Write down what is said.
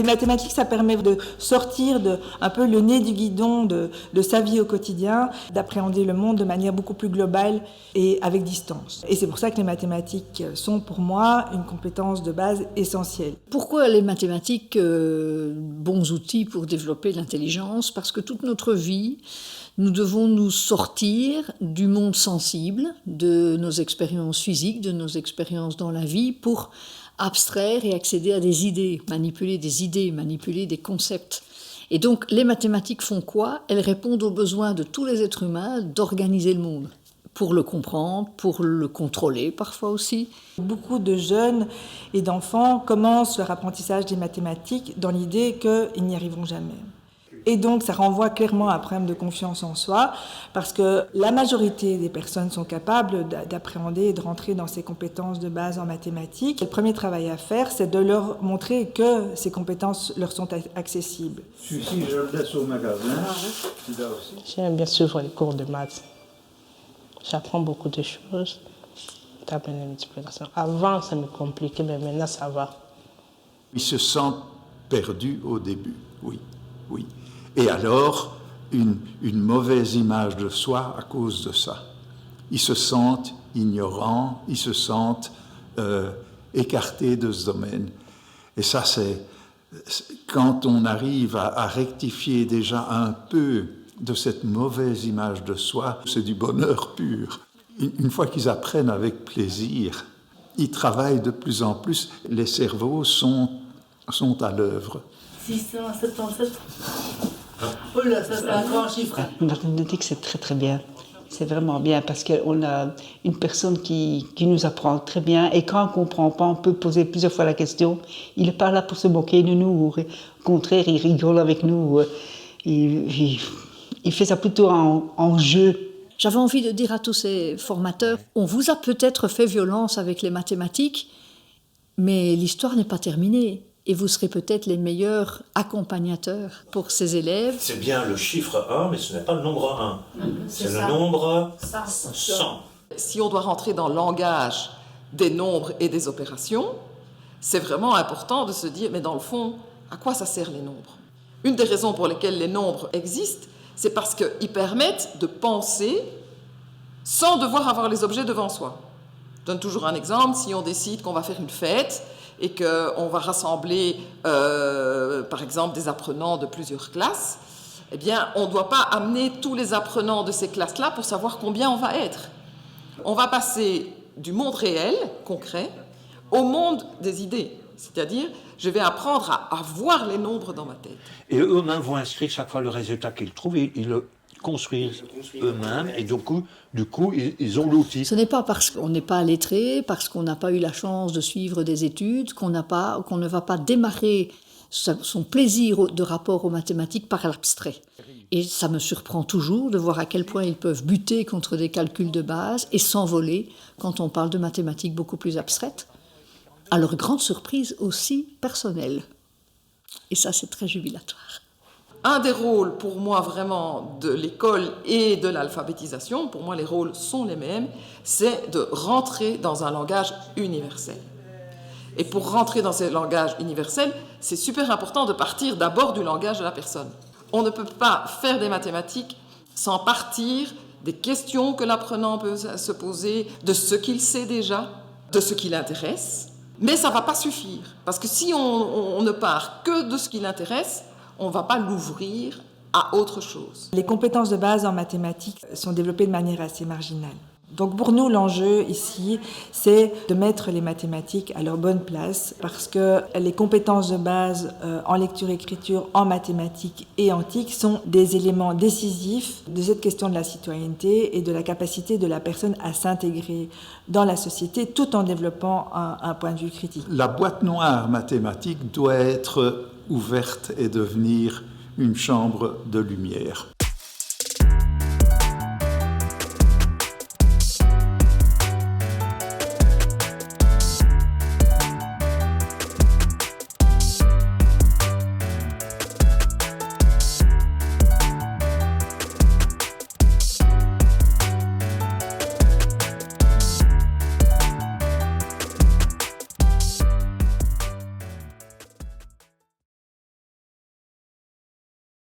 mathématiques, ça permet de sortir un peu le nez du guidon de sa vie au quotidien, d'appréhender le monde de manière beaucoup plus globale et avec distance. Et c'est pour ça que les mathématiques sont pour moi une compétence de base essentielle. Pourquoi les mathématiques, bons outils pour développer l'intelligence? Parce que toute notre vie, nous devons nous sortir du monde sensible, de nos expériences physiques, de nos expériences dans la vie, pour abstraire et accéder à des idées, manipuler des concepts. Et donc, les mathématiques font quoi? Elles répondent aux besoins de tous les êtres humains d'organiser le monde, pour le comprendre, pour le contrôler parfois aussi. Beaucoup de jeunes et d'enfants commencent leur apprentissage des mathématiques dans l'idée qu'ils n'y arriveront jamais. Et donc, ça renvoie clairement à un problème de confiance en soi, parce que la majorité des personnes sont capables d'appréhender et de rentrer dans ces compétences de base en mathématiques. Le premier travail à faire, c'est de leur montrer que ces compétences leur sont accessibles. Si je le laisse au magasin, tu dois aussi. J'aime bien suivre les cours de maths. J'apprends beaucoup de choses. Table de multiplication. Avant, ça me compliquait, mais maintenant, ça va. Ils se sentent perdus au début, oui. Et alors, une mauvaise image de soi à cause de ça. Ils se sentent ignorants, ils se sentent écartés de ce domaine. Et ça, c'est quand on arrive à rectifier déjà un peu de cette mauvaise image de soi, c'est du bonheur pur. Une fois qu'ils apprennent avec plaisir, ils travaillent de plus en plus, les cerveaux sont à l'œuvre. 677. Oh là, ça c'est un grand chiffre. La mathématique, c'est très très bien. C'est vraiment bien parce qu'on a une personne qui nous apprend très bien et quand on ne comprend pas, on peut poser plusieurs fois la question. Il n'est pas là pour se moquer de nous. Au contraire, il rigole avec nous. Il fait ça plutôt en jeu. J'avais envie de dire à tous ces formateurs, on vous a peut-être fait violence avec les mathématiques, mais l'histoire n'est pas terminée. Et vous serez peut-être les meilleurs accompagnateurs pour ces élèves. C'est bien le chiffre 1, mais ce n'est pas le nombre 1. C'est le nombre 100. Si on doit rentrer dans le langage des nombres et des opérations, c'est vraiment important de se dire, mais dans le fond, à quoi ça sert les nombres? Une des raisons pour lesquelles les nombres existent, c'est parce qu'ils permettent de penser sans devoir avoir les objets devant soi. Je donne toujours un exemple, si on décide qu'on va faire une fête, et qu'on va rassembler, par exemple, des apprenants de plusieurs classes, eh bien, on ne doit pas amener tous les apprenants de ces classes-là pour savoir combien on va être. On va passer du monde réel, concret, au monde des idées. C'est-à-dire, je vais apprendre à voir les nombres dans ma tête. Et eux-mêmes vont inscrire chaque fois le résultat qu'ils trouvent, et ils le construisent eux-mêmes, et du coup, ils ont l'outil. Ce n'est pas parce qu'on n'est pas lettré, parce qu'on n'a pas eu la chance de suivre des études, qu'on ne va pas démarrer son plaisir de rapport aux mathématiques par l'abstrait. Et ça me surprend toujours de voir à quel point ils peuvent buter contre des calculs de base et s'envoler quand on parle de mathématiques beaucoup plus abstraites, à leur grande surprise aussi personnelle. Et ça, c'est très jubilatoire. Un des rôles, pour moi, vraiment, de l'école et de l'alphabétisation, pour moi, les rôles sont les mêmes, c'est de rentrer dans un langage universel. Et pour rentrer dans ce langage universel, c'est super important de partir d'abord du langage de la personne. On ne peut pas faire des mathématiques sans partir des questions que l'apprenant peut se poser, de ce qu'il sait déjà, de ce qui l'intéresse. Mais ça ne va pas suffire, parce que si on ne part que de ce qui l'intéresse, on ne va pas l'ouvrir à autre chose. Les compétences de base en mathématiques sont développées de manière assez marginale. Donc pour nous, l'enjeu ici, c'est de mettre les mathématiques à leur bonne place, parce que les compétences de base en lecture-écriture, en mathématiques et en TIC sont des éléments décisifs de cette question de la citoyenneté et de la capacité de la personne à s'intégrer dans la société tout en développant un point de vue critique. La boîte noire mathématique doit être ouverte et devenir une chambre de lumière.